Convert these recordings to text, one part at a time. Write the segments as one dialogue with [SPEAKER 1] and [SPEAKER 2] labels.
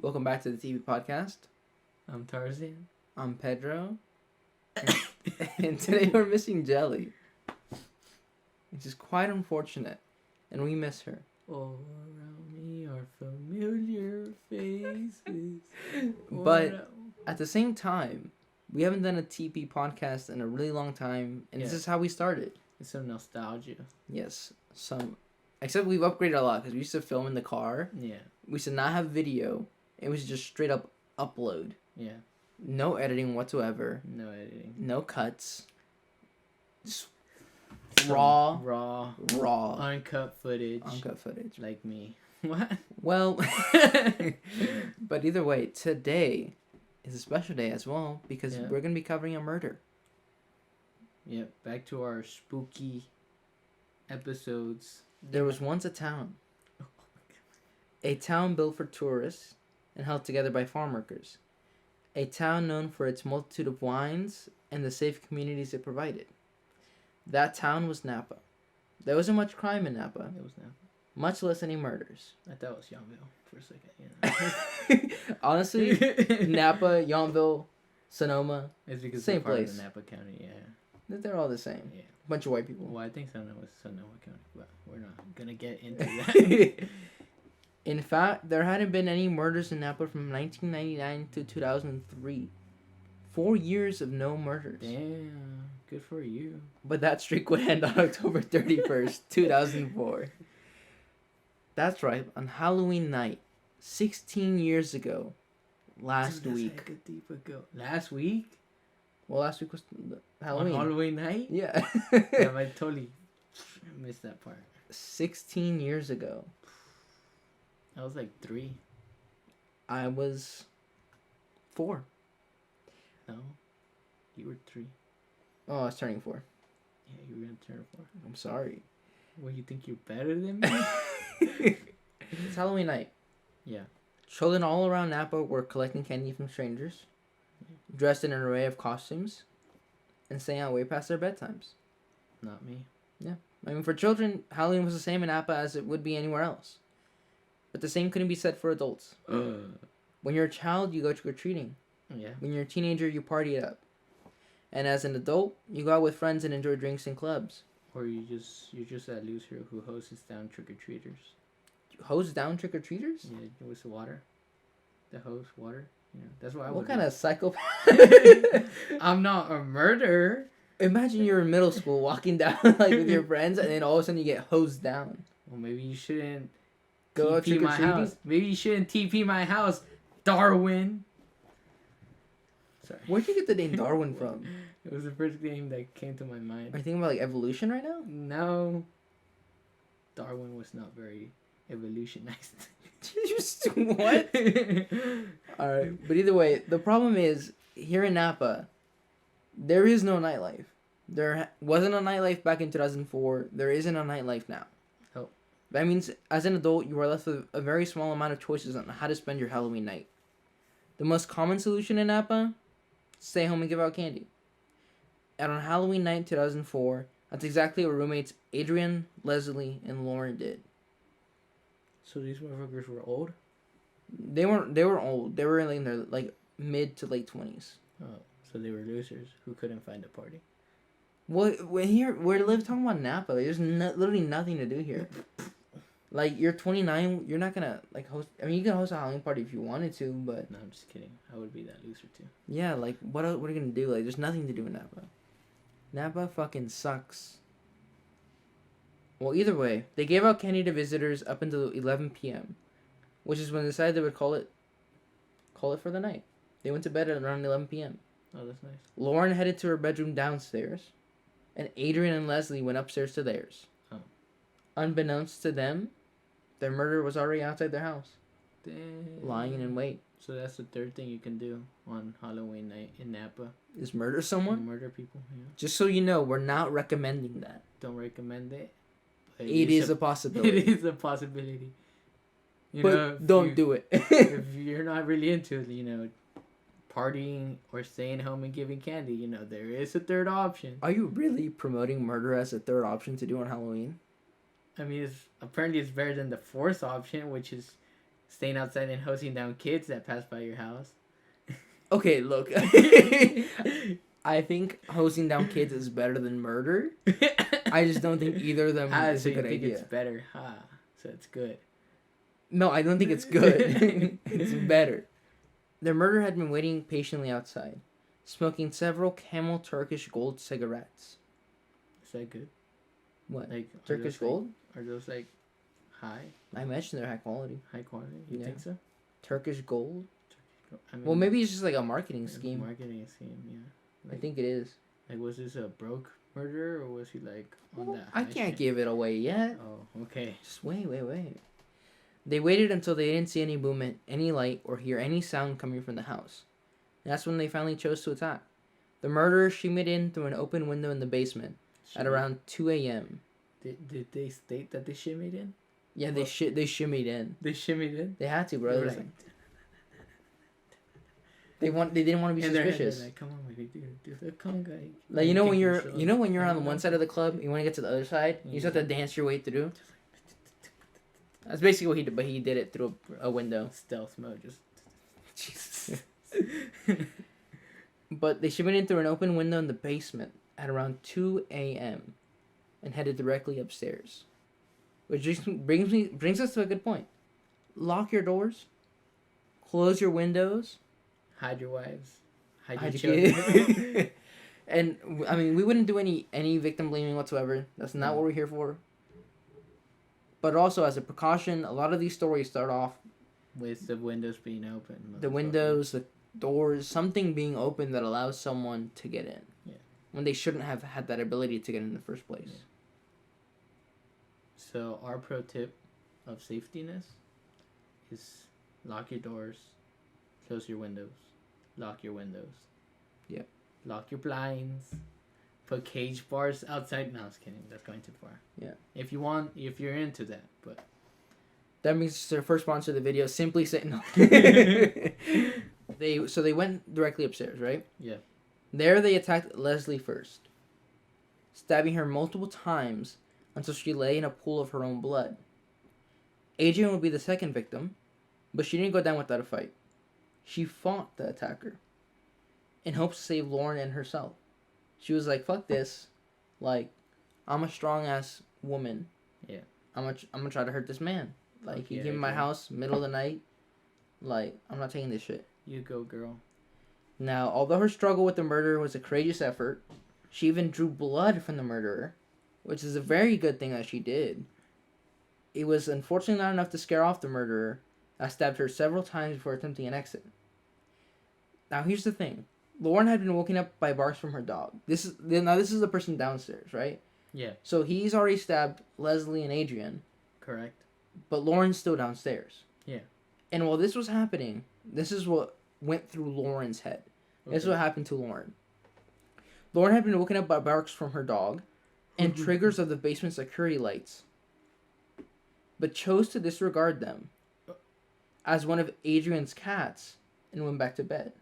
[SPEAKER 1] Welcome back to the TV podcast.
[SPEAKER 2] I'm Tarzan.
[SPEAKER 1] I'm Pedro. And today we're missing Jelly. Which is quite unfortunate. And we miss her.
[SPEAKER 2] All around me are familiar faces.
[SPEAKER 1] But at the same time, we haven't done a TP podcast in a really long time. And this is how we started.
[SPEAKER 2] It's some nostalgia.
[SPEAKER 1] Yes. Except we've upgraded a lot because we used to film in the car.
[SPEAKER 2] Yeah.
[SPEAKER 1] We used to not have video. It was just straight up upload.
[SPEAKER 2] Yeah.
[SPEAKER 1] No editing whatsoever.
[SPEAKER 2] No editing.
[SPEAKER 1] No cuts. Just raw.
[SPEAKER 2] Uncut footage. Like me. What?
[SPEAKER 1] Well, but either way, today is a special day as well because we're going to be covering a murder.
[SPEAKER 2] Yep. Back to our spooky episodes.
[SPEAKER 1] There was once a town. A town built for tourists and held together by farm workers. A town known for its multitude of wines and the safe communities it provided. That town was Napa. There wasn't much crime in Napa.
[SPEAKER 2] It was Napa.
[SPEAKER 1] Much less any murders.
[SPEAKER 2] I thought it was Yountville for a second.
[SPEAKER 1] Honestly, Napa, Yountville, Sonoma.
[SPEAKER 2] It's because
[SPEAKER 1] same
[SPEAKER 2] they're part
[SPEAKER 1] place.
[SPEAKER 2] of the Napa County, yeah.
[SPEAKER 1] They're all the same.
[SPEAKER 2] Yeah.
[SPEAKER 1] Bunch of white people.
[SPEAKER 2] Well, I think Sonoma was Sonoma County, but we're not gonna get into that.
[SPEAKER 1] In fact, there hadn't been any murders in Napa from 1999 to 2003. 4 years of no murders.
[SPEAKER 2] Damn, good for you.
[SPEAKER 1] But that streak would end on October 31st, 2004. That's right, on Halloween night, 16 years ago, last week.
[SPEAKER 2] Last week?
[SPEAKER 1] Well, last week was Halloween.
[SPEAKER 2] On Halloween night?
[SPEAKER 1] Yeah.
[SPEAKER 2] Yeah, I totally missed that part.
[SPEAKER 1] 16 years ago.
[SPEAKER 2] I was like 3.
[SPEAKER 1] I was 4.
[SPEAKER 2] No, you were 3.
[SPEAKER 1] Oh, I was turning 4.
[SPEAKER 2] Yeah, you were gonna turn 4.
[SPEAKER 1] I'm sorry.
[SPEAKER 2] Well, you think you're better than me?
[SPEAKER 1] It's Halloween night.
[SPEAKER 2] Yeah.
[SPEAKER 1] Children all around Napa were collecting candy from strangers, dressed in an array of costumes, and staying out way past their bedtimes.
[SPEAKER 2] Not me.
[SPEAKER 1] Yeah. I mean, for children, Halloween was the same in Napa as it would be anywhere else. But the same couldn't be said for adults. When you're a child, you go trick-or-treating.
[SPEAKER 2] Yeah.
[SPEAKER 1] When you're a teenager, you party it up. And as an adult, you go out with friends and enjoy drinks in clubs.
[SPEAKER 2] Or you're just that loser who hosts down trick-or-treaters.
[SPEAKER 1] Hose down trick-or-treaters?
[SPEAKER 2] Yeah, with the water. The hose, water. Yeah, that's what I would
[SPEAKER 1] What kind
[SPEAKER 2] do.
[SPEAKER 1] of psychopath?
[SPEAKER 2] I'm not a murderer.
[SPEAKER 1] Imagine you're in middle school walking down like with your friends and then all of a sudden you get hosed down.
[SPEAKER 2] Well, maybe you shouldn't
[SPEAKER 1] Go out
[SPEAKER 2] TP my
[SPEAKER 1] trick-or-treating?
[SPEAKER 2] house. Maybe you shouldn't TP my house, Darwin. Sorry.
[SPEAKER 1] Where'd you get the name Darwin from?
[SPEAKER 2] It was the first name that came to my mind.
[SPEAKER 1] Are you thinking about like evolution right now?
[SPEAKER 2] No. Darwin was not very evolutionized.
[SPEAKER 1] What? Alright, but either way, the problem is, here in Napa, there is no nightlife. There wasn't a nightlife back in 2004. There isn't a nightlife now.
[SPEAKER 2] Oh.
[SPEAKER 1] That means, as an adult, you are left with a very small amount of choices on how to spend your Halloween night. The most common solution in Napa? Stay home and give out candy. And on Halloween night 2004, that's exactly what roommates Adriane, Leslie, and Lauren did.
[SPEAKER 2] So these motherfuckers were old?
[SPEAKER 1] They were old. They were in their like mid to late 20s.
[SPEAKER 2] Oh, so they were losers who couldn't find a party.
[SPEAKER 1] Well, we're talking about Napa. Like, there's literally nothing to do here. Like, you're 29, you're not gonna like host. I mean, you can host a Halloween party if you wanted to, but
[SPEAKER 2] No, I'm just kidding. I would be that loser too.
[SPEAKER 1] yeah, like what are you gonna do? Like, there's nothing to do in Napa. Napa fucking sucks. Well, either way, they gave out candy to visitors up until 11 p.m., which is when they decided they would call it for the night. They went to bed at around 11 p.m.
[SPEAKER 2] Oh, that's nice.
[SPEAKER 1] Lauren headed to her bedroom downstairs, and Adriane and Leslie went upstairs to theirs.
[SPEAKER 2] Oh.
[SPEAKER 1] Unbeknownst to them, their murderer was already outside their house,
[SPEAKER 2] Damn.
[SPEAKER 1] lying in wait.
[SPEAKER 2] So that's the third thing you can do on Halloween night in Napa.
[SPEAKER 1] Is murder someone?
[SPEAKER 2] Murder people, yeah.
[SPEAKER 1] Just so you know, we're not recommending that.
[SPEAKER 2] Don't recommend it. But
[SPEAKER 1] It is a possibility.
[SPEAKER 2] It is a possibility. You
[SPEAKER 1] but
[SPEAKER 2] know,
[SPEAKER 1] don't do it.
[SPEAKER 2] If you're not really into, partying or staying home and giving candy, there is a third option.
[SPEAKER 1] Are you really promoting murder as a third option to do on Halloween?
[SPEAKER 2] I mean, apparently it's better than the fourth option, which is staying outside and hosing down kids that pass by your house.
[SPEAKER 1] Okay, look. I think hosing down kids is better than murder. I just don't think either of them is
[SPEAKER 2] so
[SPEAKER 1] a good
[SPEAKER 2] you think
[SPEAKER 1] idea.
[SPEAKER 2] it's better, huh? So it's good.
[SPEAKER 1] No, I don't think it's good. It's better. Their murderer had been waiting patiently outside, smoking several Camel Turkish Gold cigarettes.
[SPEAKER 2] Is that good?
[SPEAKER 1] What?
[SPEAKER 2] Like
[SPEAKER 1] Turkish Gold?
[SPEAKER 2] Are those like high
[SPEAKER 1] I imagine they're high quality.
[SPEAKER 2] quality? You
[SPEAKER 1] Yeah.
[SPEAKER 2] think so?
[SPEAKER 1] Turkish Gold?
[SPEAKER 2] I mean,
[SPEAKER 1] Well, maybe it's just like a marketing
[SPEAKER 2] it's a
[SPEAKER 1] scheme.
[SPEAKER 2] Marketing scheme, yeah.
[SPEAKER 1] I think it is.
[SPEAKER 2] Like, was this a broke murderer or was he like on that?
[SPEAKER 1] I
[SPEAKER 2] high
[SPEAKER 1] can't
[SPEAKER 2] shit?
[SPEAKER 1] give it away yet.
[SPEAKER 2] Oh, okay.
[SPEAKER 1] Just wait. They waited until they didn't see any movement, any light, or hear any sound coming from the house. That's when they finally chose to attack. The murderer shimmied in through an open window in the basement at around 2 a.m.
[SPEAKER 2] Did they state that they shimmied in?
[SPEAKER 1] Yeah, they shimmied in.
[SPEAKER 2] They shimmied in.
[SPEAKER 1] They had to, bro.
[SPEAKER 2] They
[SPEAKER 1] It
[SPEAKER 2] were
[SPEAKER 1] was
[SPEAKER 2] like,
[SPEAKER 1] they didn't want to be
[SPEAKER 2] in their head,
[SPEAKER 1] suspicious.
[SPEAKER 2] they're like, come on, we do the conga.
[SPEAKER 1] Like you know when you're on one side of the club, you want to get to the other side. You just have to dance your way through. That's basically what he did, but he did it through a window.
[SPEAKER 2] Stealth mode, just.
[SPEAKER 1] Jesus. But they shimmied in through an open window in the basement at around 2 a.m. and headed directly upstairs. Which just brings us to a good point. Lock your doors. Close your windows.
[SPEAKER 2] Hide your wives. Hide
[SPEAKER 1] Hide
[SPEAKER 2] your
[SPEAKER 1] your
[SPEAKER 2] children.
[SPEAKER 1] kids. And I mean, we wouldn't do any victim blaming whatsoever. That's not what we're here for. But also, as a precaution, a lot of these stories start off
[SPEAKER 2] With the windows being open.
[SPEAKER 1] the windows, the doors, something being open that allows someone to get in.
[SPEAKER 2] Yeah.
[SPEAKER 1] When they shouldn't have had that ability to get in the first place.
[SPEAKER 2] Yeah. So our pro tip of safetiness is lock your doors, close your windows, lock your windows.
[SPEAKER 1] Yep.
[SPEAKER 2] Lock your blinds. Put cage bars outside. No, I was kidding. That's going too far.
[SPEAKER 1] Yeah.
[SPEAKER 2] If you're into that, but
[SPEAKER 1] That means their first sponsor of the video. Simply say no. They went directly upstairs, right?
[SPEAKER 2] Yeah.
[SPEAKER 1] There they attacked Leslie first, stabbing her multiple times until she lay in a pool of her own blood. Adriane would be the second victim, but she didn't go down without a fight. She fought the attacker in hopes to save Lauren and herself. She was like, "Fuck this! Like, I'm a strong ass woman.
[SPEAKER 2] Yeah.
[SPEAKER 1] I'm gonna try to hurt this man. Like, he
[SPEAKER 2] Yeah,
[SPEAKER 1] came in my
[SPEAKER 2] okay.
[SPEAKER 1] house middle of the night. Like, I'm not taking this shit."
[SPEAKER 2] You go, girl.
[SPEAKER 1] Now, although her struggle with the murderer was a courageous effort, she even drew blood from the murderer, which is a very good thing that she did. It was unfortunately not enough to scare off the murderer, as stabbed her several times before attempting an exit. Now, here's the thing. Lauren had been woken up by barks from her dog. This is the person downstairs, right?
[SPEAKER 2] Yeah.
[SPEAKER 1] So he's already stabbed Leslie and Adriane,
[SPEAKER 2] Correct.
[SPEAKER 1] but Lauren's still downstairs.
[SPEAKER 2] Yeah.
[SPEAKER 1] And while this was happening, this is what went through Lauren's head. This is what happened to Lauren. Lauren had been woken up by barks from her dog and triggers of the basement security lights, but chose to disregard them as one of Adriane's cats and went back to bed.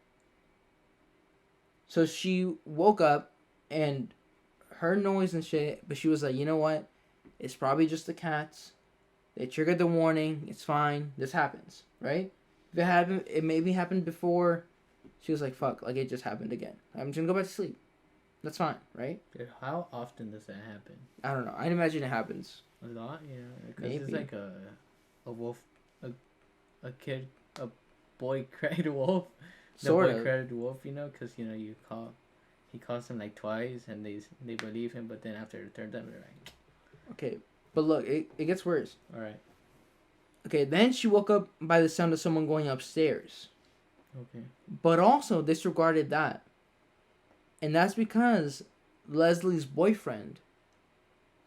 [SPEAKER 1] So she woke up and heard noise and shit, but she was like, you know what? It's probably just the cats. They triggered the warning. It's fine. This happens, right? If it maybe happened before, she was like, fuck, like it just happened again. I'm just gonna go back to sleep. That's fine, right?
[SPEAKER 2] Dude, how often does that happen?
[SPEAKER 1] I don't know. I'd imagine it happens.
[SPEAKER 2] A lot, yeah. Because it's
[SPEAKER 1] Maybe.
[SPEAKER 2] like a wolf, a boy cried wolf. The
[SPEAKER 1] Sort
[SPEAKER 2] boy
[SPEAKER 1] of.
[SPEAKER 2] cried wolf, you know, because he calls him like twice, and they believe him, but then after the third time they're like,
[SPEAKER 1] Okay, but look, it gets worse.
[SPEAKER 2] all right,
[SPEAKER 1] Okay, then she woke up by the sound of someone going upstairs,
[SPEAKER 2] okay,
[SPEAKER 1] but also disregarded that. And that's because Leslie's boyfriend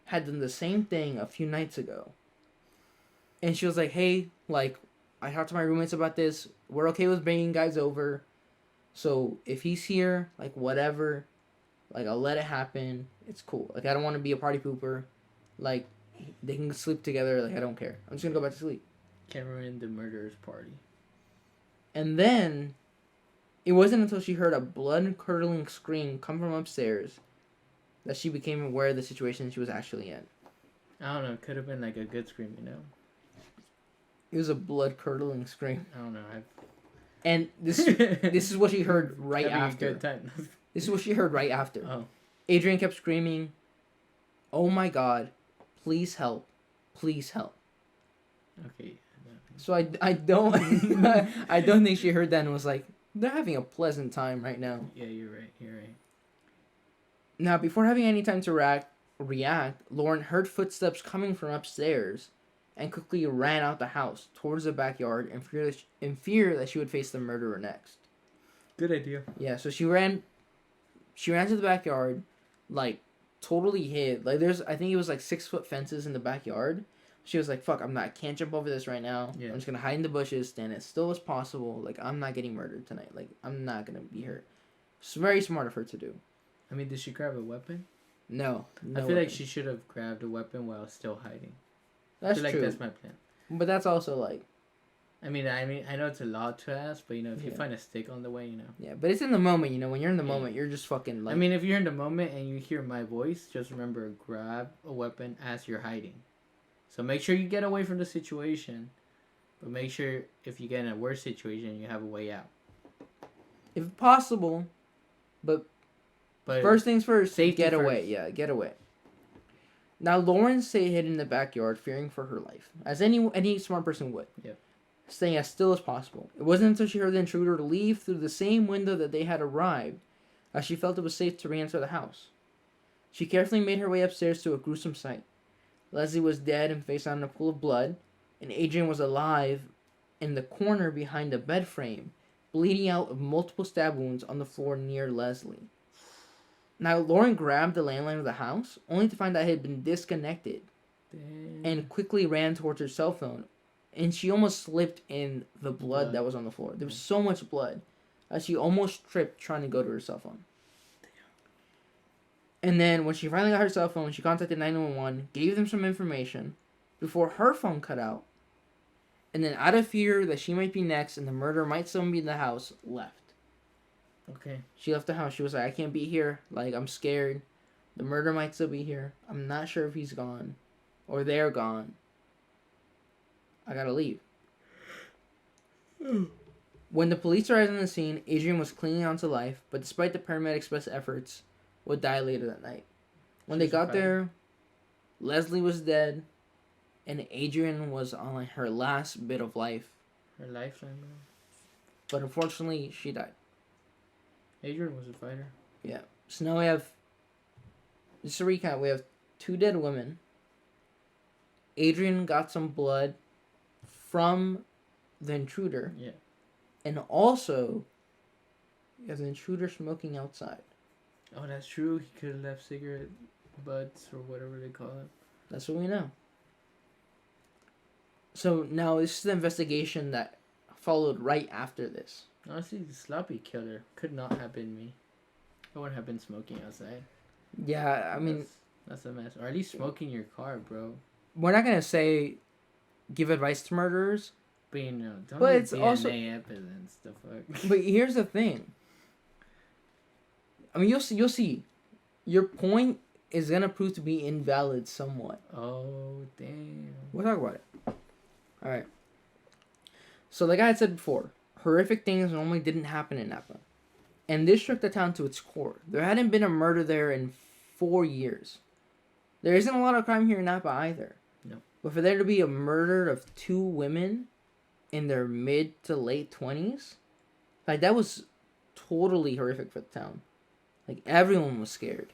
[SPEAKER 1] had done the same thing a few nights ago. And she was like, hey, like, I talked to my roommates about this. We're okay with bringing guys over. So if he's here, like, whatever, like, I'll let it happen. It's cool. Like, I don't want to be a party pooper. Like, they can sleep together. Like, I don't care. I'm just going to go back to sleep.
[SPEAKER 2] can't ruin the murderer's party.
[SPEAKER 1] And then, it wasn't until she heard a blood-curdling scream come from upstairs that she became aware of the situation she was actually in.
[SPEAKER 2] I don't know. It could have been like a good scream, you know.
[SPEAKER 1] It was a blood-curdling scream.
[SPEAKER 2] I don't know.
[SPEAKER 1] And this is what she heard right
[SPEAKER 2] Having
[SPEAKER 1] after.
[SPEAKER 2] a good time.
[SPEAKER 1] This is what she heard right after.
[SPEAKER 2] Oh.
[SPEAKER 1] Adriane kept screaming, "Oh my God, please help. Please help."
[SPEAKER 2] Okay.
[SPEAKER 1] So I don't I don't think she heard that and was like, they're having a pleasant time right now.
[SPEAKER 2] Yeah, you're right. You're right.
[SPEAKER 1] Now, before having any time to react, Lauren heard footsteps coming from upstairs and quickly ran out the house towards the backyard in fear that she would face the murderer next.
[SPEAKER 2] Good idea.
[SPEAKER 1] Yeah, so she ran to the backyard, like, totally hid. Like, I think it was like 6-foot fences in the backyard. She was like, fuck, I can't jump over this right now.
[SPEAKER 2] Yeah.
[SPEAKER 1] I'm just gonna hide in the bushes, stand as still as possible. Like, I'm not getting murdered tonight. Like, I'm not gonna be hurt. It's very smart of her to do.
[SPEAKER 2] I mean, did she grab a weapon?
[SPEAKER 1] No
[SPEAKER 2] I feel like she should have grabbed a weapon while still hiding.
[SPEAKER 1] That's
[SPEAKER 2] I feel
[SPEAKER 1] true.
[SPEAKER 2] like that's my plan.
[SPEAKER 1] But that's also like...
[SPEAKER 2] I mean, I know it's a lot to ask, but, you know, if you
[SPEAKER 1] Yeah.
[SPEAKER 2] find a stick on the way, you know.
[SPEAKER 1] Yeah, but it's in the moment, you know. When you're in the
[SPEAKER 2] Yeah.
[SPEAKER 1] moment, you're just fucking like...
[SPEAKER 2] I mean, if you're in the moment and you hear my voice, just remember, grab a weapon as you're hiding. So make sure you get away from the situation, but make sure if you get in a worse situation, you have a way out.
[SPEAKER 1] if possible, but first things first,
[SPEAKER 2] safety
[SPEAKER 1] get away.
[SPEAKER 2] first.
[SPEAKER 1] Yeah, get away. Now, Lauren stayed hid in the backyard, fearing for her life, as any smart person would.
[SPEAKER 2] Yep.
[SPEAKER 1] Staying as still as possible. It wasn't until she heard the intruder leave through the same window that they had arrived, as she felt it was safe to re-enter the house. She carefully made her way upstairs to a gruesome sight. Leslie was dead and face down in a pool of blood, and Adriane was alive in the corner behind the bed frame, bleeding out of multiple stab wounds on the floor near Leslie. Now, Lauren grabbed the landline of the house, only to find that it had been disconnected, and quickly ran towards her cell phone, and she almost slipped in the blood that was on the floor. There was so much blood that she almost tripped trying to go to her cell phone. And then, when she finally got her cell phone, she contacted 911, gave them some information, before her phone cut out. And then, out of fear that she might be next and the murderer might still be in the house, left.
[SPEAKER 2] Okay.
[SPEAKER 1] She left the house. She was like, I can't be here. Like, I'm scared. The murderer might still be here. I'm not sure if he's gone. Or they're gone. I gotta leave. When the police arrived on the scene, Adriane was clinging on to life, but despite the paramedics' best efforts, would die later that night. When they got there, Leslie was dead, and Adriane was on like her last bit of life.
[SPEAKER 2] Her lifeline, bro.
[SPEAKER 1] But unfortunately, she died.
[SPEAKER 2] Adriane was a fighter.
[SPEAKER 1] Yeah. So now we have, just to recap, we have 2 dead women. Adriane got some blood from the intruder.
[SPEAKER 2] Yeah.
[SPEAKER 1] And also, you have the intruder smoking outside.
[SPEAKER 2] Oh, that's true. He could have left cigarette butts or whatever they call it.
[SPEAKER 1] That's what we know. So now this is the investigation that followed right after this.
[SPEAKER 2] Honestly, the sloppy killer could not have been me. I wouldn't have been smoking outside.
[SPEAKER 1] Yeah, I mean...
[SPEAKER 2] That's a mess. Or at least smoking your car, bro.
[SPEAKER 1] We're not going to say give advice to murderers.
[SPEAKER 2] But, you know, don't
[SPEAKER 1] But
[SPEAKER 2] get
[SPEAKER 1] it's
[SPEAKER 2] DNA
[SPEAKER 1] also...
[SPEAKER 2] evidence, the fuck.
[SPEAKER 1] But here's the thing. I mean, you'll see. Your point is going to prove to be invalid somewhat.
[SPEAKER 2] Oh, damn.
[SPEAKER 1] We'll talk about it. Alright. So like I had said before, horrific things normally didn't happen in Napa. And this shook the town to its core. There hadn't been a murder there in 4 years. There isn't a lot of crime here in Napa either.
[SPEAKER 2] No.
[SPEAKER 1] But for there to be a murder of 2 women in their mid to late 20s, like that was totally horrific for the town. Like everyone was scared.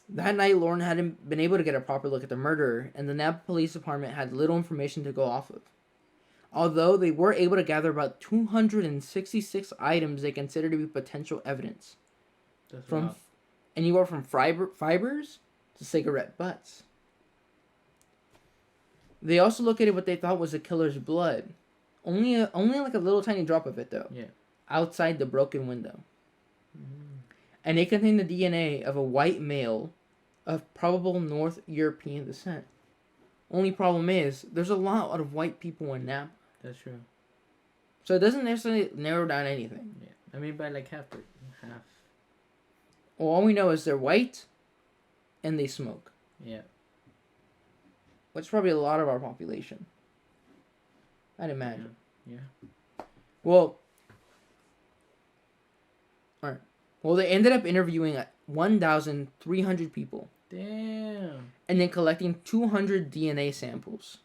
[SPEAKER 1] That night, Lauren hadn't been able to get a proper look at the murderer, and the Napa Police Department had little information to go off of. Although they were able to gather about 266 items they considered to be potential evidence.
[SPEAKER 2] That's
[SPEAKER 1] From
[SPEAKER 2] wild.
[SPEAKER 1] anywhere from fibers to cigarette butts. They also located what they thought was the killer's blood. Only like a little tiny drop of it, though.
[SPEAKER 2] Yeah.
[SPEAKER 1] Outside the broken window.
[SPEAKER 2] Mm.
[SPEAKER 1] And it contained the DNA of a white male of probable North European descent. Only problem is, there's a lot of white people in Napa.
[SPEAKER 2] That's true.
[SPEAKER 1] So it doesn't necessarily narrow down anything.
[SPEAKER 2] Yeah. I mean, by like half.
[SPEAKER 1] Well, all we know is they're white, and they smoke.
[SPEAKER 2] Yeah.
[SPEAKER 1] Which is probably a lot of our population. I'd imagine.
[SPEAKER 2] Yeah.
[SPEAKER 1] Well, alright. Well, they ended up interviewing 1,300 people.
[SPEAKER 2] Damn.
[SPEAKER 1] And then collecting 200 DNA samples.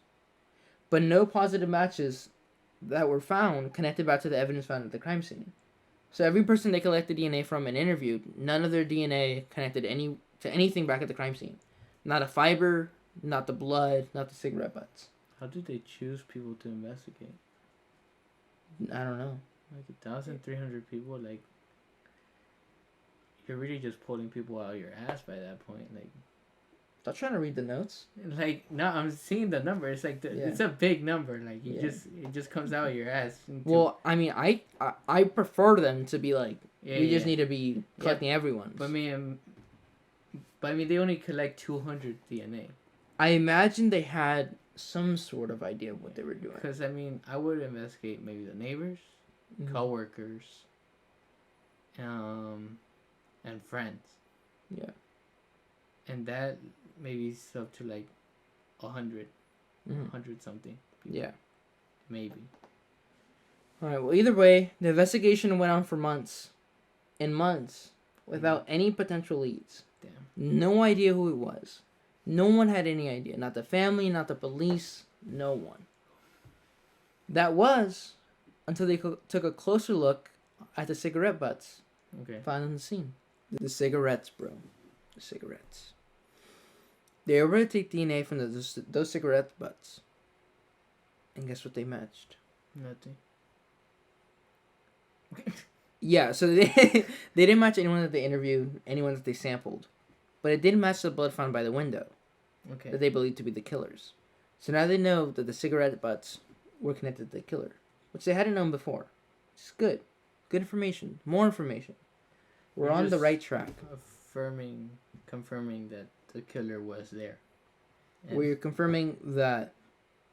[SPEAKER 1] But no positive matches that were found connected back to the evidence found at the crime scene. So every person they collected DNA from and interviewed, none of their DNA connected to anything back at the crime scene. Not a fiber, not the blood, not the cigarette butts.
[SPEAKER 2] How did they choose people to investigate?
[SPEAKER 1] I don't know.
[SPEAKER 2] Like 1,300 people, like you're really just pulling people out of your ass by that point. Like,
[SPEAKER 1] Stop trying to read the notes.
[SPEAKER 2] like no, I'm seeing the number. It's like it's a big number. Like it just comes out of your ass.
[SPEAKER 1] Well, I mean, I prefer them to be like we just need to be collecting everyone's.
[SPEAKER 2] But I mean, they only collect 200 DNA.
[SPEAKER 1] I imagine they had some sort of idea of what they were doing.
[SPEAKER 2] Because I mean, I would investigate maybe the neighbors, coworkers, and friends.
[SPEAKER 1] Yeah.
[SPEAKER 2] And that maybe is up to like 100, 100 something. People.
[SPEAKER 1] Yeah.
[SPEAKER 2] Maybe.
[SPEAKER 1] All right. Well, either way, the investigation went on for months, and months, without any potential leads.
[SPEAKER 2] Damn.
[SPEAKER 1] No idea who it was. No one had any idea. Not the family, not the police, no one. That was until they took a closer look at the cigarette butts found on the scene. The cigarettes, bro. The cigarettes. They were able to take DNA from those cigarette butts. And guess what they matched?
[SPEAKER 2] Nothing.
[SPEAKER 1] Yeah, so they didn't match anyone that they interviewed, anyone that they sampled. But it did match the blood found by the window.
[SPEAKER 2] Okay.
[SPEAKER 1] That they believed to be the killers. So now they know that the cigarette butts were connected to the killer. Which they hadn't known before. It's good. Good information. More information. We're on the right track.
[SPEAKER 2] Confirming that the killer was there.
[SPEAKER 1] We're confirming that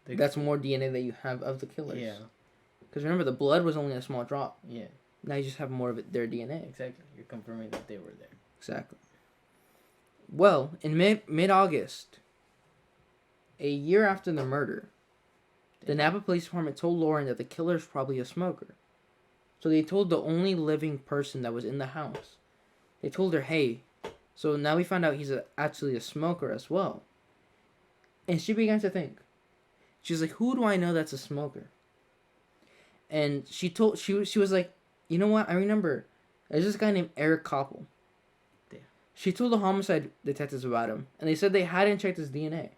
[SPEAKER 1] that's more DNA that you have of the killers.
[SPEAKER 2] Yeah.
[SPEAKER 1] Because remember, the blood was only a small drop.
[SPEAKER 2] Yeah.
[SPEAKER 1] Now you just have more of their DNA.
[SPEAKER 2] Exactly. You're confirming that they were there.
[SPEAKER 1] Exactly. Well, in mid-August, a year after the murder, the Napa Police Department told Lauren that the killer is probably a smoker. So they told the only living person that was in the house. They told her, hey, so now we found out he's actually a smoker as well. And she began to think. She was like, who do I know that's a smoker? And she was like, you know what? I remember. There's this guy named Eric Koppel.
[SPEAKER 2] Damn.
[SPEAKER 1] She told the homicide detectives about him. And they said they hadn't checked his DNA.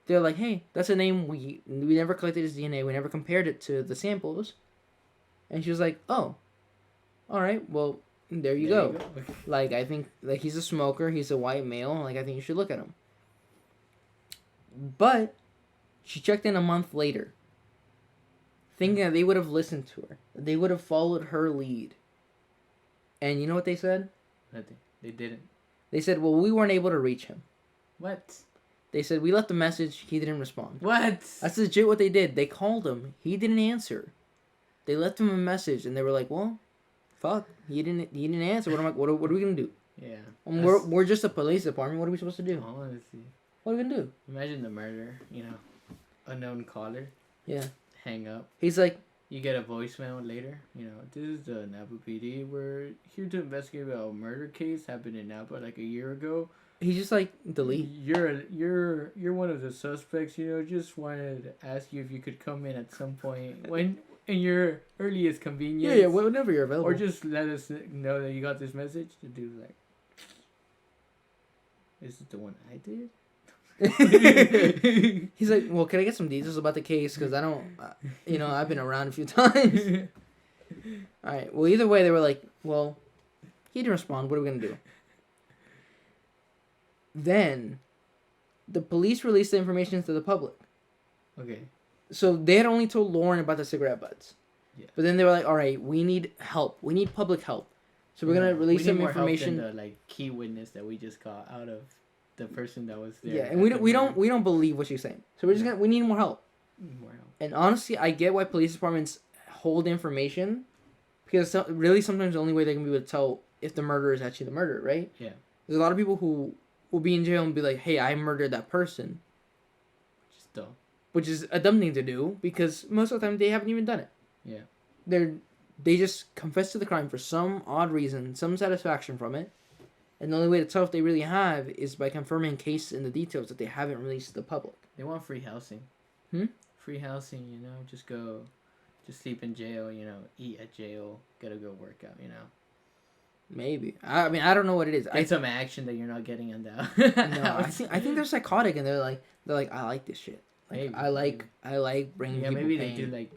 [SPEAKER 1] They're like, hey, that's a name we never collected his DNA. We never compared it to the samples. And she was like, oh, all right, well, there you go. Like, I think, like, he's a smoker. He's a white male. Like, I think you should look at him. But she checked in a month later, thinking that they would have listened to her. They would have followed her lead. And you know what they said?
[SPEAKER 2] Nothing. They didn't.
[SPEAKER 1] They said, well, we weren't able to reach him.
[SPEAKER 2] What? They
[SPEAKER 1] said, we left a message. He didn't respond.
[SPEAKER 2] What?
[SPEAKER 1] That's legit what they did. They called him. He didn't answer. They left him a message, and they were like, well, fuck. He didn't answer. What are we going to do?
[SPEAKER 2] Yeah.
[SPEAKER 1] We're just a police department. What are we supposed to do?
[SPEAKER 2] Honestly.
[SPEAKER 1] What are we going to do?
[SPEAKER 2] Imagine the murder, unknown caller.
[SPEAKER 1] Yeah.
[SPEAKER 2] Hang up.
[SPEAKER 1] He's like...
[SPEAKER 2] You get a voicemail later. This is the Napa PD. We're here to investigate about a murder case happened in Napa like a year ago.
[SPEAKER 1] He's just like, delete.
[SPEAKER 2] You're one of the suspects. Just wanted to ask you if you could come in at some point when in your earliest convenience.
[SPEAKER 1] Yeah, whenever you're available.
[SPEAKER 2] Or just let us know that you got this message. The dude's like, is it the one I did?
[SPEAKER 1] He's like, well, can I get some details about the case? Because I don't, I've been around a few times. All right. Well, either way, they were like, well, he didn't respond. What are we going to do? Then, the police released the information to the public.
[SPEAKER 2] Okay.
[SPEAKER 1] So, they had only told Lauren about the cigarette butts.
[SPEAKER 2] Yeah.
[SPEAKER 1] But then they were like, all right, we need help. We need public help. So, we're going to release some information.
[SPEAKER 2] Help than the, key witness that we just got out of the person that was there.
[SPEAKER 1] Yeah, and we don't believe what she's saying. So, we're just we need more help.
[SPEAKER 2] More help. And
[SPEAKER 1] honestly, I get why police departments hold information. Because really, sometimes the only way they can be able to tell if the murderer is actually the murderer, right?
[SPEAKER 2] Yeah.
[SPEAKER 1] There's a lot of people who will be in jail and be like, hey, I murdered that person.
[SPEAKER 2] Just dumb.
[SPEAKER 1] which is a dumb thing to do because most of the time they haven't even done it.
[SPEAKER 2] Yeah.
[SPEAKER 1] They just confess to the crime for some odd reason, some satisfaction from it, and the only way to tell if they really have is by confirming case in the details that they haven't released to the public.
[SPEAKER 2] They want free housing. Free housing, just sleep in jail, eat at jail, get a good workout,
[SPEAKER 1] Maybe. I mean, I don't know what it is.
[SPEAKER 2] Get some action that you're not getting on that.
[SPEAKER 1] No, I think they're psychotic and they're like I like this shit. Like,
[SPEAKER 2] Maybe,
[SPEAKER 1] I like bringing people
[SPEAKER 2] maybe
[SPEAKER 1] pain.
[SPEAKER 2] they do like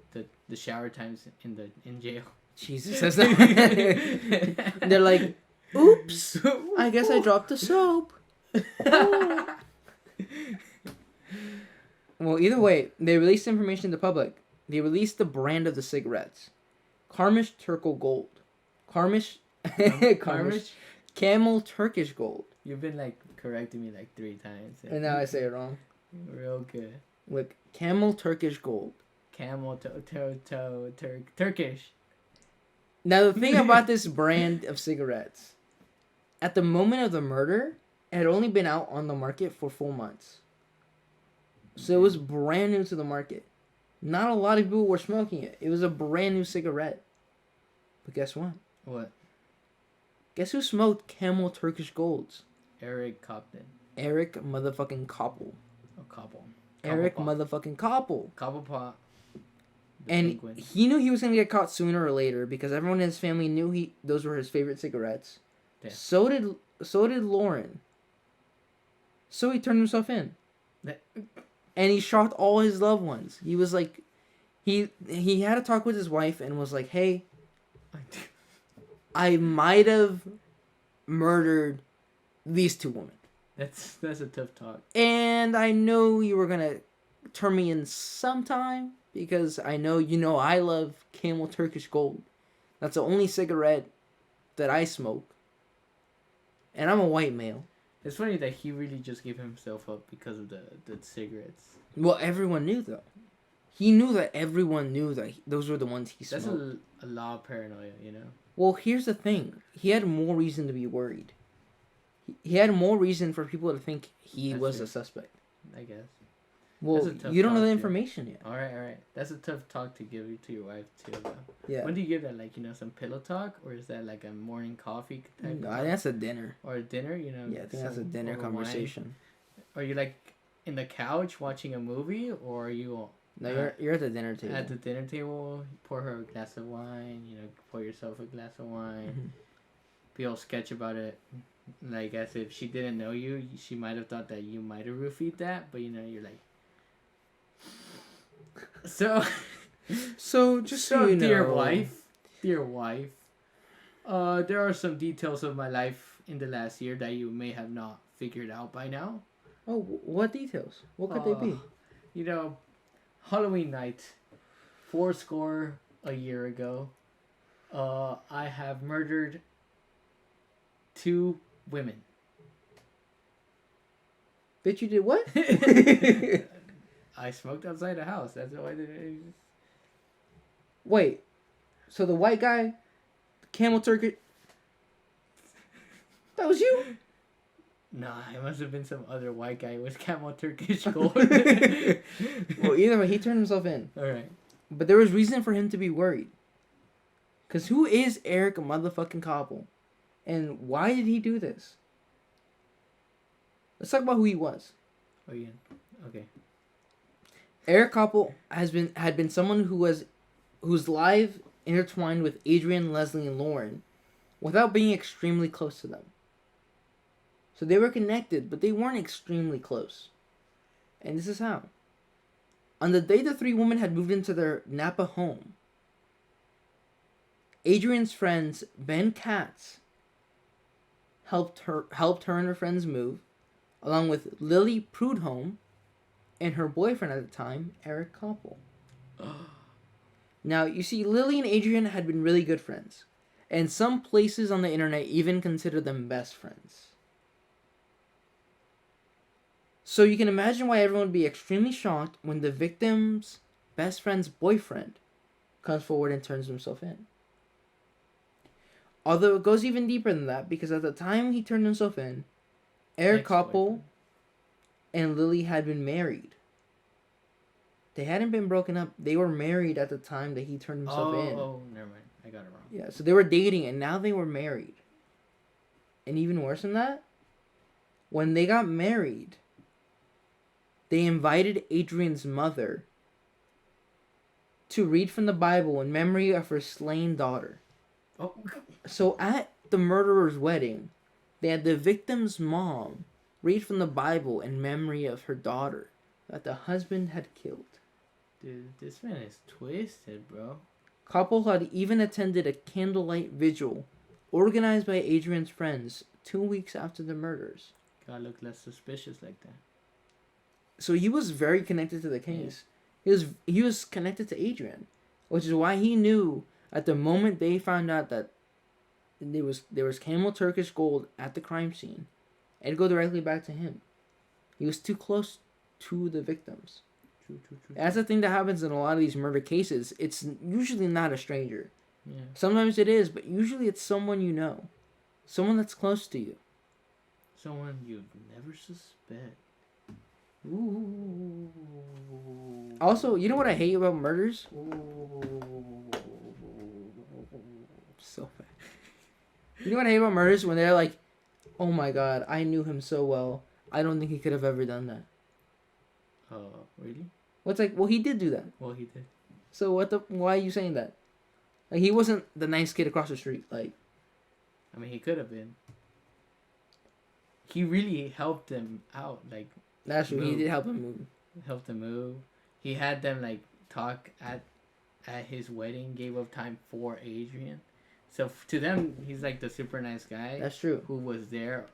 [SPEAKER 2] the shower times in jail.
[SPEAKER 1] Jesus says that. They're like, oops, I guess I dropped the soap. Oh. Well, either way, they released information to the public. They released the brand of the cigarettes. Carmish Turkle Gold. Carmish Camel Turkish Gold.
[SPEAKER 2] You've been like correcting me like 3 times.
[SPEAKER 1] And now I say it wrong.
[SPEAKER 2] Real good.
[SPEAKER 1] Look, Camel Turkish Gold.
[SPEAKER 2] Camel Turkish.
[SPEAKER 1] Now, the thing about this brand of cigarettes, at the moment of the murder, it had only been out on the market for 4 months. So it was brand new to the market. Not a lot of people were smoking it. It was a brand new cigarette. But guess what?
[SPEAKER 2] What?
[SPEAKER 1] Guess who smoked Camel Turkish Golds?
[SPEAKER 2] Eric Copton.
[SPEAKER 1] Eric motherfucking Koppel.
[SPEAKER 2] Oh, Koppel.
[SPEAKER 1] Eric motherfucking Koppel.
[SPEAKER 2] Cobblepot.
[SPEAKER 1] And he knew he was gonna get caught sooner or later because everyone in his family knew those were his favorite cigarettes.
[SPEAKER 2] Damn.
[SPEAKER 1] So did Lauren. So he turned himself in. And he shocked all his loved ones. He was like, he had a talk with his wife and was like, hey, I might have murdered these 2 women.
[SPEAKER 2] That's a tough talk.
[SPEAKER 1] And I know you were gonna turn me in sometime because I know I love Camel Turkish Gold. That's the only cigarette that I smoke. And I'm a white male.
[SPEAKER 2] It's funny that he really just gave himself up because of the cigarettes.
[SPEAKER 1] Well, everyone knew though. He knew that everyone knew that those were the ones he smoked.
[SPEAKER 2] That's a lot of paranoia,
[SPEAKER 1] Well, here's the thing. He had more reason to be worried. He had more reason for people to think he was a suspect.
[SPEAKER 2] I guess.
[SPEAKER 1] Well, you don't know the information yet.
[SPEAKER 2] All right. That's a tough talk to give to your wife too. Though.
[SPEAKER 1] Yeah.
[SPEAKER 2] When do you give that? Like some pillow talk, or is that like a morning coffee type?
[SPEAKER 1] No, I think that's a dinner.
[SPEAKER 2] Or a dinner,
[SPEAKER 1] Yeah, I think that's a dinner conversation.
[SPEAKER 2] Are you like in the couch watching a movie, or are you?
[SPEAKER 1] No, you're at the dinner table.
[SPEAKER 2] At the dinner table, pour her a glass of wine. Pour yourself a glass of wine.
[SPEAKER 1] Mm-hmm.
[SPEAKER 2] Be all sketch about it. Like as if she didn't know you, she might have thought that you might have roofied that, but you're like. So just so you know, dear wife, there are some details of my life in the last year that you may have not figured out by now.
[SPEAKER 1] Oh, what details? What could they be?
[SPEAKER 2] Halloween night, 80 a year ago, I have murdered 2 women.
[SPEAKER 1] Bitch, you did what?
[SPEAKER 2] I smoked outside the house. That's why I did it.
[SPEAKER 1] Wait, so the white guy, Camel Turkish, that was you?
[SPEAKER 2] Nah, it must have been some other white guy with Camel Turkish Gold.
[SPEAKER 1] Well, either way, he turned himself in.
[SPEAKER 2] Alright.
[SPEAKER 1] But there was reason for him to be worried. Because who is Eric motherfucking Koppel? And why did he do this? Let's talk about who he was.
[SPEAKER 2] Oh, yeah. Okay.
[SPEAKER 1] Eric Koppel had been someone whose life intertwined with Adriane, Leslie, and Lauren without being extremely close to them. So they were connected, but they weren't extremely close. And this is how. On the day the 3 women had moved into their Napa home, Adriane's friends, Ben Katz, helped her and her friends move, along with Lily Prudhomme and her boyfriend at the time, Eric Koppel. Now, you see, Lily and Adriane had been really good friends, and some places on the internet even consider them best friends. So you can imagine why everyone would be extremely shocked when the victim's best friend's boyfriend comes forward and turns himself in. Although it goes even deeper than that, because at the time he turned himself in, Eric Koppel and Lily had been married. They hadn't been broken up. They were married at the time that he turned himself in.
[SPEAKER 2] Oh, never mind. I got it wrong.
[SPEAKER 1] Yeah, so they were dating and now they were married. And even worse than that, when they got married, they invited Adrian's mother to read from the Bible in memory of her slain daughter.
[SPEAKER 2] Oh.
[SPEAKER 1] So at the murderer's wedding, they had the victim's mom read from the Bible in memory of her daughter that the husband had killed.
[SPEAKER 2] Dude, this man is twisted, bro.
[SPEAKER 1] Couple had even attended a candlelight vigil organized by Adrian's friends 2 weeks after the murders.
[SPEAKER 2] Gotta look less suspicious like that.
[SPEAKER 1] So he was very connected to the case. Yeah. He was connected to Adrian, which is why he knew at the moment they found out that there was camel Turkish gold at the crime scene, it'd go directly back to him. He was too close to the victims.
[SPEAKER 2] True.
[SPEAKER 1] That's the thing that happens in a lot of these murder cases. It's usually not a stranger.
[SPEAKER 2] Yeah.
[SPEAKER 1] Sometimes it is, but usually it's someone you know. Someone that's close to you.
[SPEAKER 2] Someone you'd never suspect.
[SPEAKER 1] Ooh. Also, you know what I hate about murders? So bad. You know what I hate about murders? When they're like, oh my god, I knew him so well. I don't think he could have ever done that.
[SPEAKER 2] Really?
[SPEAKER 1] What's like, well, he did do that.
[SPEAKER 2] Well, he did.
[SPEAKER 1] So why are you saying that? Like, he wasn't the nice kid across the street. Like,
[SPEAKER 2] I mean, he could have been. He really helped them out. Like,
[SPEAKER 1] that's true.
[SPEAKER 2] move.
[SPEAKER 1] He did help him move.
[SPEAKER 2] Helped them move. He had them like talk at his wedding. Gave up time for Adrian. So to them, he's like the super nice guy.
[SPEAKER 1] That's true.
[SPEAKER 2] Who was there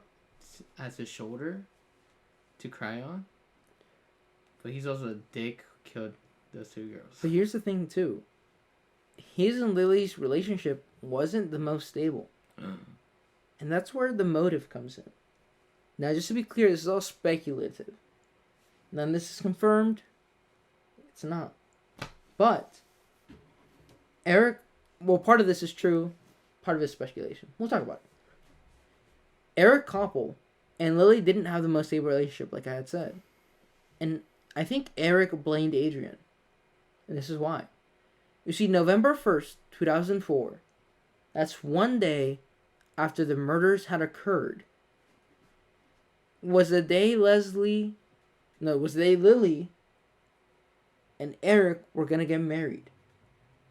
[SPEAKER 2] as a shoulder to cry on. But he's also a dick who killed those two girls.
[SPEAKER 1] But here's the thing too. His and Lily's relationship wasn't the most stable. And that's where the motive comes in. Now, just to be clear, this is all speculative. None of this is confirmed. It's not. But Eric, well, part of this is true. Part of it is speculation. We'll talk about it. Eric Koppel and Lily didn't have the most stable relationship, like I had said. And I think Eric blamed Adrian. And this is why. You see, November 1st, 2004, that's one day after the murders had occurred, was the day Lily and Eric were going to get married.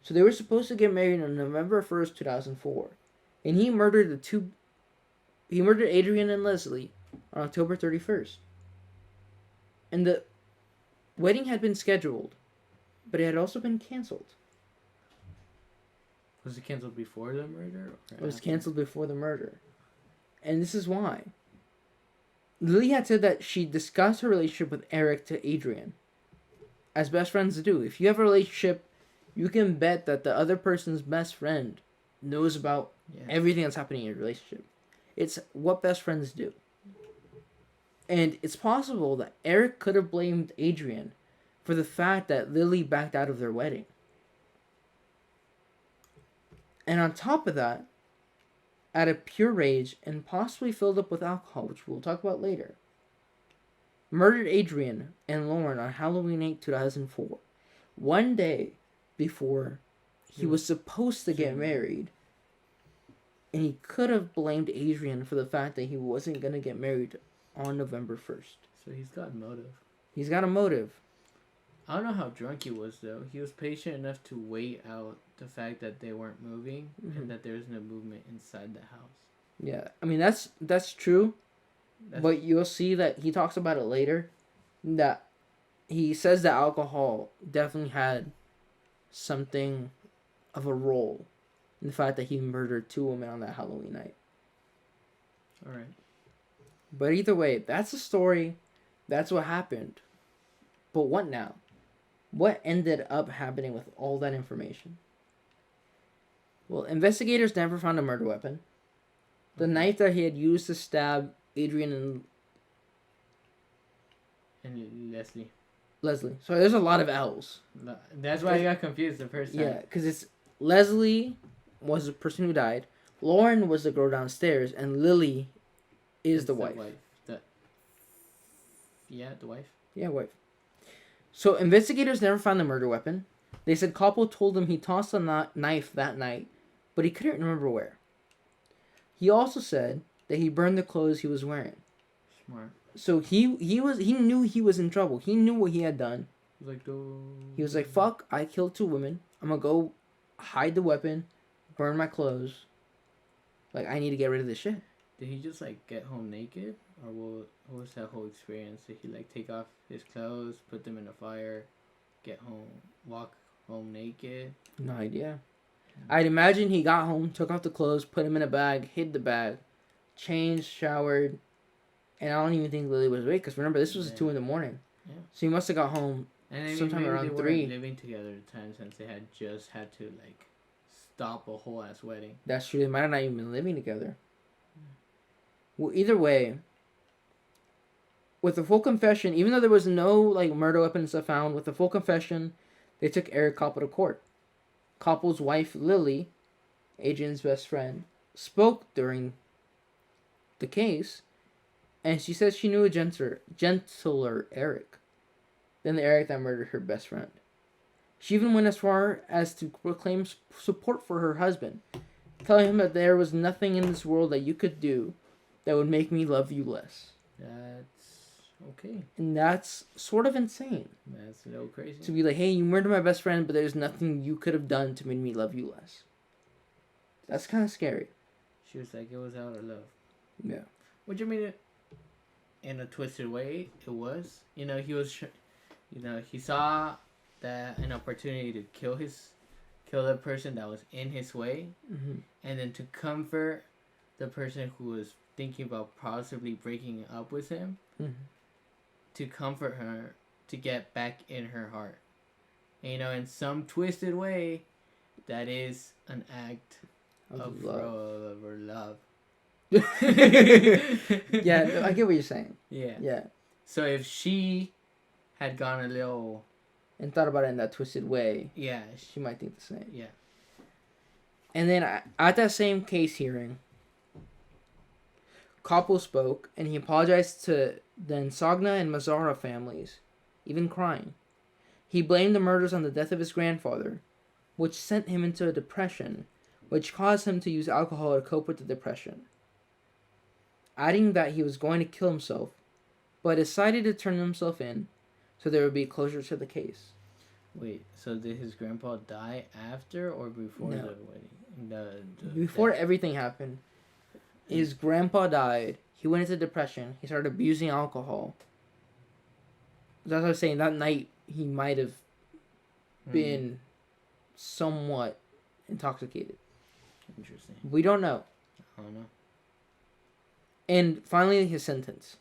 [SPEAKER 1] So they were supposed to get married on November 1st, 2004. And he murdered Adrian and Leslie on October 31st. And the wedding had been scheduled, but it had also been canceled.
[SPEAKER 2] Was it canceled before the murder?
[SPEAKER 1] It was canceled before the murder. And this is why. Lily had said that she discussed her relationship with Eric to Adrian. As best friends do. If you have a relationship, you can bet that the other person's best friend knows about everything that's happening in your relationship. It's what best friends do. And it's possible that Eric could have blamed Adrian for the fact that Lily backed out of their wedding. And on top of that, out of pure rage and possibly filled up with alcohol, which we'll talk about later, murdered Adrian and Lauren on Halloween 8, 2004. One day before he was supposed to get married. And he could have blamed Adrian for the fact that he wasn't going to get married on November 1st.
[SPEAKER 2] So he's got motive.
[SPEAKER 1] He's got a motive.
[SPEAKER 2] I don't know how drunk he was, though. He was patient enough to wait out the fact that they weren't moving and that there was no movement inside the house.
[SPEAKER 1] Yeah, I mean, that's true. But you'll see that he talks about it later. That he says that alcohol definitely had something of a role in the fact that he murdered two women on that Halloween night.
[SPEAKER 2] Alright.
[SPEAKER 1] But either way, that's the story. That's what happened. But what now? What ended up happening with all that information? Well, investigators never found a murder weapon. The knife that he had used to stab Adrian
[SPEAKER 2] and
[SPEAKER 1] Leslie. So there's a lot of L's.
[SPEAKER 2] That's why I got confused the first time.
[SPEAKER 1] Yeah, because it's Leslie was the person who died. Lauren was the girl downstairs, and Lily is the wife.
[SPEAKER 2] The wife. Yeah, wife.
[SPEAKER 1] Yeah, wife. So investigators never found the murder weapon. They said Koppel told them he tossed a knife that night, but he couldn't remember where. He also said that he burned the clothes he was wearing.
[SPEAKER 2] Smart.
[SPEAKER 1] So he knew he was in trouble. He knew what he had done. He was like, "Fuck! I killed 2 women. I'm gonna go hide the weapon, burn my clothes. Like I need to get rid of this shit."
[SPEAKER 2] Did he just like get home naked, or what was that whole experience? Did he like take off his clothes, put them in a fire, get home, walk home naked?
[SPEAKER 1] No idea. I'd imagine he got home, took off the clothes, put them in a bag, hid the bag, changed, showered, and I don't even think Lily was awake because remember this was 2 in the morning.
[SPEAKER 2] Yeah.
[SPEAKER 1] So he must have got home
[SPEAKER 2] And
[SPEAKER 1] sometime
[SPEAKER 2] maybe
[SPEAKER 1] around
[SPEAKER 2] they
[SPEAKER 1] 3.
[SPEAKER 2] weren't living together at the time since they had just had to like stop a whole ass wedding.
[SPEAKER 1] That's true. They might have not even been living together. Well, either way, with the full confession, even though there was no like murder weapon stuff found, with the full confession, they took Eric Koppel to court. Koppel's wife Lily, Adriane's best friend, spoke during the case, and she says she knew a gentler Eric than the Eric that murdered her best friend. She even went as far as to proclaim support for her husband, telling him that there was nothing in this world that you could do that would make me love you less.
[SPEAKER 2] That's okay.
[SPEAKER 1] And that's sort of insane.
[SPEAKER 2] That's a little crazy.
[SPEAKER 1] To be like, hey, you murdered my best friend, but there's nothing you could have done to make me love you less. That's kind of scary.
[SPEAKER 2] She was like, it was out of love.
[SPEAKER 1] Yeah.
[SPEAKER 2] Which I mean, in a twisted way, it was. You know, he was, he saw that an opportunity to kill the person that was in his way, and then to comfort the person who was thinking about possibly breaking up with him, to comfort her, to get back in her heart. And, in some twisted way, that is an act of love.
[SPEAKER 1] Yeah, I get what you're saying.
[SPEAKER 2] Yeah.
[SPEAKER 1] Yeah.
[SPEAKER 2] So if she had gone a little...
[SPEAKER 1] and thought about it in that twisted way,
[SPEAKER 2] yeah,
[SPEAKER 1] she might think the same.
[SPEAKER 2] Yeah.
[SPEAKER 1] And then at that same case hearing, Koppel spoke, and he apologized to the Insogna and Mazzara families, even crying. He blamed the murders on the death of his grandfather, which sent him into a depression, which caused him to use alcohol to cope with the depression. Adding that he was going to kill himself, but decided to turn himself in so there would be closure to the case.
[SPEAKER 2] Wait, so did his grandpa die after or before the wedding?
[SPEAKER 1] Before everything happened, his grandpa died. He went into depression. He started abusing alcohol. That's what I was saying. That night, he might have been somewhat intoxicated.
[SPEAKER 2] Interesting.
[SPEAKER 1] We don't know.
[SPEAKER 2] I don't know.
[SPEAKER 1] And finally, his sentence.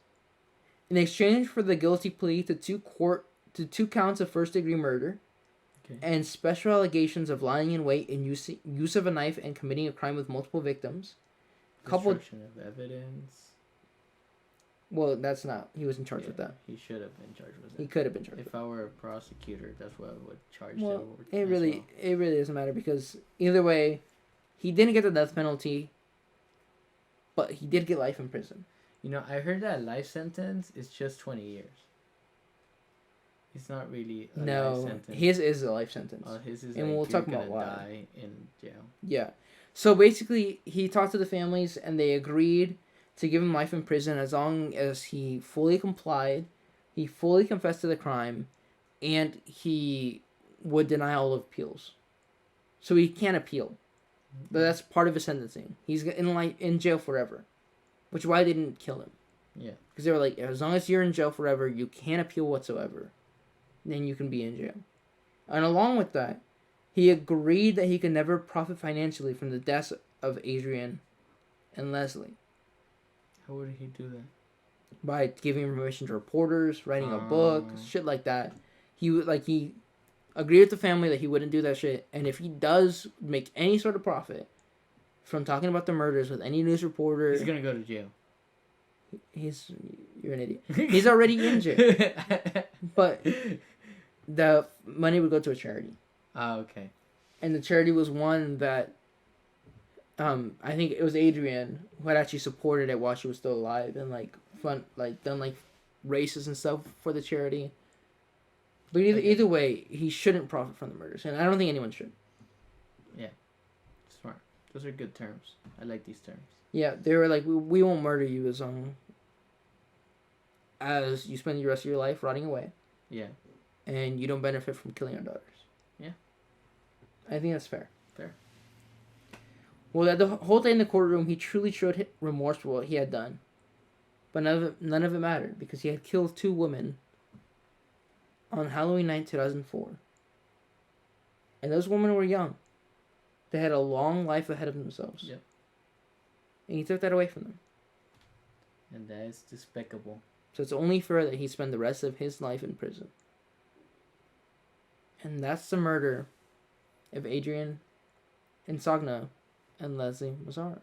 [SPEAKER 1] In exchange for the guilty plea to 2 counts of first-degree murder, and special allegations of lying in wait and use of a knife and committing a crime with multiple victims,
[SPEAKER 2] destruction of evidence.
[SPEAKER 1] Well, that's not. He was in charge with that.
[SPEAKER 2] He should have been charged with that.
[SPEAKER 1] He could have been charged.
[SPEAKER 2] If I were a prosecutor, that's what I would charge
[SPEAKER 1] well,
[SPEAKER 2] him with.
[SPEAKER 1] It really doesn't matter because either way, he didn't get the death penalty, but he did get life in prison.
[SPEAKER 2] I heard that life sentence is just 20 years. It's not really a life sentence.
[SPEAKER 1] His is a life sentence.
[SPEAKER 2] His is
[SPEAKER 1] and
[SPEAKER 2] like
[SPEAKER 1] we'll talk about
[SPEAKER 2] gonna
[SPEAKER 1] why.
[SPEAKER 2] Die in jail.
[SPEAKER 1] Yeah. So basically, he talked to the families, and they agreed to give him life in prison as long as he fully complied, he fully confessed to the crime, and he would deny all appeals. So he can't appeal. But that's part of his sentencing. He's in jail forever, which is why they didn't kill him.
[SPEAKER 2] Yeah.
[SPEAKER 1] Because they were like, as long as you're in jail forever, you can't appeal whatsoever. Then you can be in jail. And along with that, he agreed that he could never profit financially from the deaths of Adriane and Leslie.
[SPEAKER 2] How would he do that?
[SPEAKER 1] By giving information to reporters, writing a book, shit like that. He agreed with the family that he wouldn't do that shit. And if he does make any sort of profit from talking about the murders with any news reporter,
[SPEAKER 2] he's gonna go to jail.
[SPEAKER 1] You're an idiot. He's already in jail. But the money would go to a charity.
[SPEAKER 2] Oh, okay. And
[SPEAKER 1] the charity was one that I think it was Adriane who had actually supported it while she was still alive and done races and stuff for the charity. But either way, he shouldn't profit from the murders, and I don't think anyone should.
[SPEAKER 2] Smart. Those are good terms. I like these terms.
[SPEAKER 1] Yeah, they were like, we won't murder you as you spend the rest of your life rotting away.
[SPEAKER 2] Yeah.
[SPEAKER 1] And you don't benefit from killing our daughters.
[SPEAKER 2] Yeah.
[SPEAKER 1] I think that's fair.
[SPEAKER 2] Fair.
[SPEAKER 1] Well, the whole day in the courtroom, he truly showed remorse for what he had done. But none of it mattered, because he had killed 2 women on Halloween night 2004. And those women were young. They had a long life ahead of themselves.
[SPEAKER 2] Yep.
[SPEAKER 1] And he took that away from them.
[SPEAKER 2] And that is despicable.
[SPEAKER 1] So it's only fair that he spend the rest of his life in prison. And that's the murder of Adriane Insogna and Leslie Mazzara.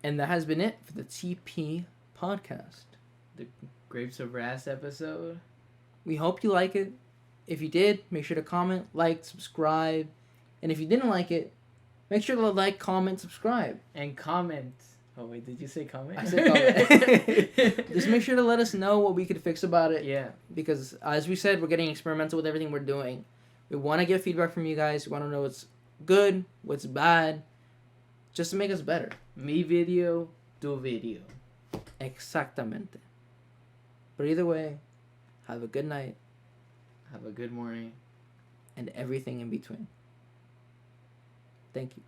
[SPEAKER 1] And that has been it for the TP podcast.
[SPEAKER 2] The Grapes of Wrath episode.
[SPEAKER 1] We hope you like it. If you did, make sure to comment, like, subscribe. And if you didn't like it, make sure to like, comment, subscribe.
[SPEAKER 2] And comment. Oh, wait, did you say comment?
[SPEAKER 1] I said comment. Just make sure to let us know what we could fix about it.
[SPEAKER 2] Yeah.
[SPEAKER 1] Because, as we said, we're getting experimental with everything we're doing. We want to get feedback from you guys. We want to know what's good, what's bad, just to make us better.
[SPEAKER 2] Mi video, tu video.
[SPEAKER 1] Exactamente. But either way, have a good night.
[SPEAKER 2] Have a good morning.
[SPEAKER 1] And everything in between. Thank you.